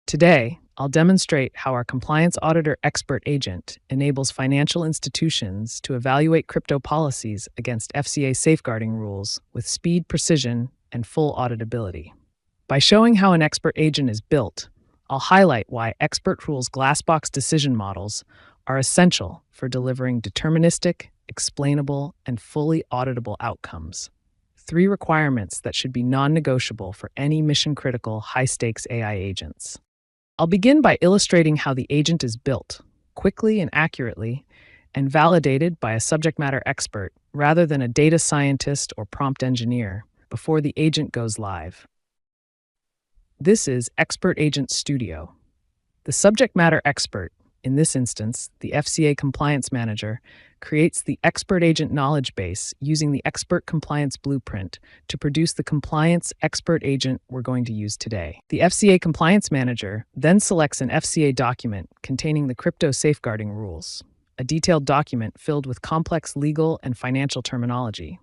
Today, I'll demonstrate how our compliance auditor XpertAgent enables financial institutions to evaluate crypto policies against FCA safeguarding rules with speed, precision, and full auditability. By showing how an XpertAgent is built, I'll highlight why Expert Rules glassbox decision models are essential for delivering deterministic, explainable, and fully auditable outcomes. 3 requirements that should be non-negotiable for any mission-critical, high-stakes AI agents. I'll begin by illustrating how the agent is built, quickly and accurately, and validated by a subject matter expert rather than a data scientist or prompt engineer before the agent goes live. This is XpertAgent Studio. The subject matter expert, in this instance, the FCA Compliance Manager, creates the XpertAgent knowledge base using the Expert Compliance Blueprint to produce the compliance XpertAgent we're going to use today. The FCA Compliance Manager then selects an FCA document containing the crypto safeguarding rules, a detailed document filled with complex legal and financial terminology.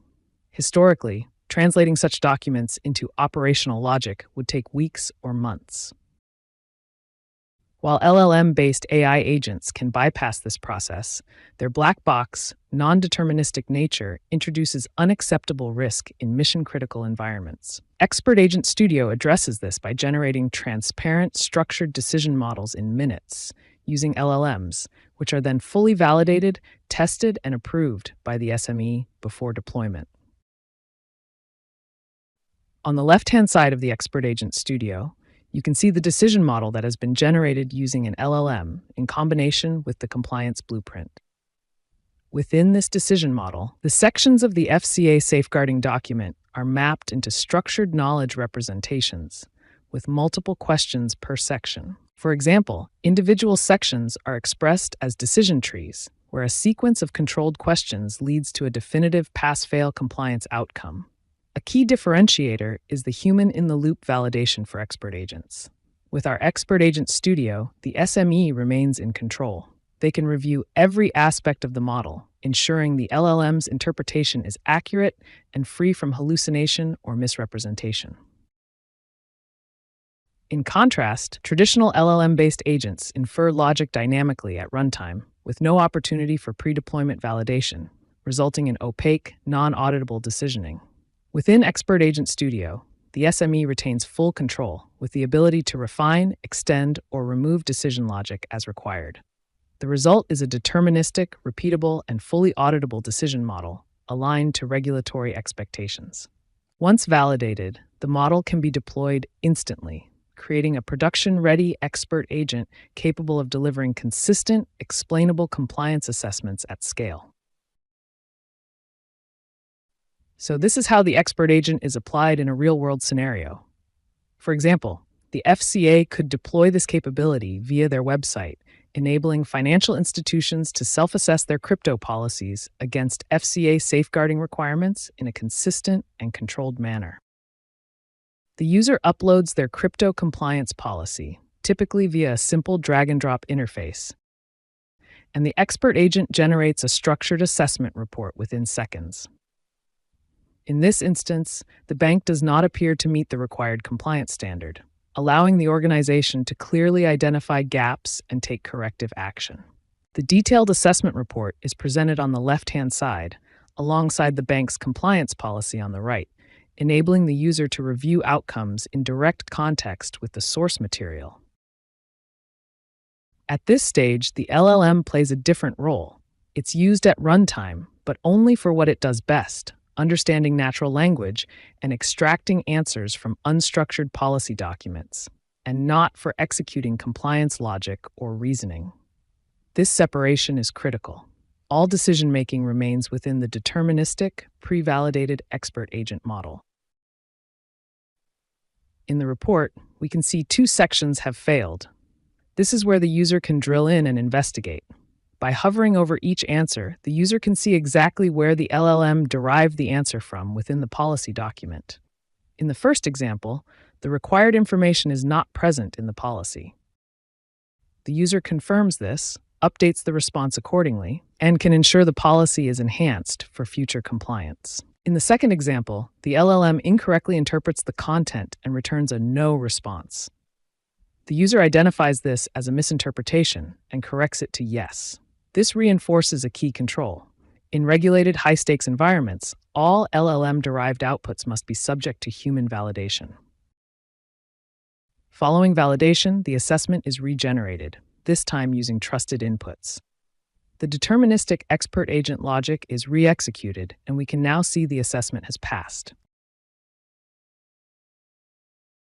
Historically, translating such documents into operational logic would take weeks or months. While LLM-based AI agents can bypass this process, their black box, non-deterministic nature introduces unacceptable risk in mission-critical environments. XpertAgent Studio addresses this by generating transparent, structured decision models in minutes using LLMs, which are then fully validated, tested, and approved by the SME before deployment. On the left-hand side of the XpertAgent Studio, you can see the decision model that has been generated using an LLM in combination with the compliance blueprint. Within this decision model, the sections of the FCA safeguarding document are mapped into structured knowledge representations with multiple questions per section. For example, individual sections are expressed as decision trees, where a sequence of controlled questions leads to a definitive pass-fail compliance outcome. A key differentiator is the human-in-the-loop validation for XpertAgents. With our XpertAgent Studio, the SME remains in control. They can review every aspect of the model, ensuring the LLM's interpretation is accurate and free from hallucination or misrepresentation. In contrast, traditional LLM-based agents infer logic dynamically at runtime, with no opportunity for pre-deployment validation, resulting in opaque, non-auditable decisioning. Within XpertAgent Studio, the SME retains full control with the ability to refine, extend, or remove decision logic as required. The result is a deterministic, repeatable, and fully auditable decision model aligned to regulatory expectations. Once validated, the model can be deployed instantly, creating a production-ready XpertAgent capable of delivering consistent, explainable compliance assessments at scale. So this is how the XpertAgent is applied in a real-world scenario. For example, the FCA could deploy this capability via their website, enabling financial institutions to self-assess their crypto policies against FCA safeguarding requirements in a consistent and controlled manner. The user uploads their crypto compliance policy, typically via a simple drag-and-drop interface, and the XpertAgent generates a structured assessment report within seconds. In this instance, the bank does not appear to meet the required compliance standard, allowing the organization to clearly identify gaps and take corrective action. The detailed assessment report is presented on the left-hand side, alongside the bank's compliance policy on the right, enabling the user to review outcomes in direct context with the source material. At this stage, the LLM plays a different role. It's used at runtime, but only for what it does best: understanding natural language and extracting answers from unstructured policy documents, and not for executing compliance logic or reasoning. This separation is critical. All decision-making remains within the deterministic, pre-validated XpertAgent model. In the report, we can see 2 sections have failed. This is where the user can drill in and investigate. By hovering over each answer, the user can see exactly where the LLM derived the answer from within the policy document. In the first example, the required information is not present in the policy. The user confirms this, updates the response accordingly, and can ensure the policy is enhanced for future compliance. In the second example, the LLM incorrectly interprets the content and returns a no response. The user identifies this as a misinterpretation and corrects it to yes. This reinforces a key control. In regulated high-stakes environments, all LLM-derived outputs must be subject to human validation. Following validation, the assessment is regenerated, this time using trusted inputs. The deterministic XpertAgent logic is re-executed, and we can now see the assessment has passed.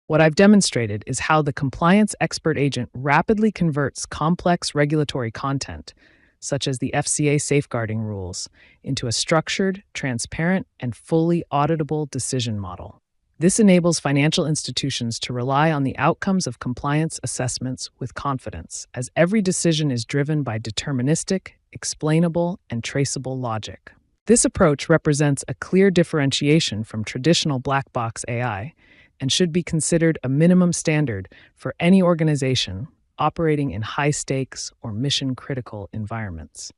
What I've demonstrated is how the compliance XpertAgent rapidly converts complex regulatory content, such as the FCA safeguarding rules, into a structured, transparent, and fully auditable decision model. This enables financial institutions to rely on the outcomes of compliance assessments with confidence, as every decision is driven by deterministic, explainable, and traceable logic. This approach represents a clear differentiation from traditional black box AI and should be considered a minimum standard for any organization operating in high-stakes or mission-critical environments.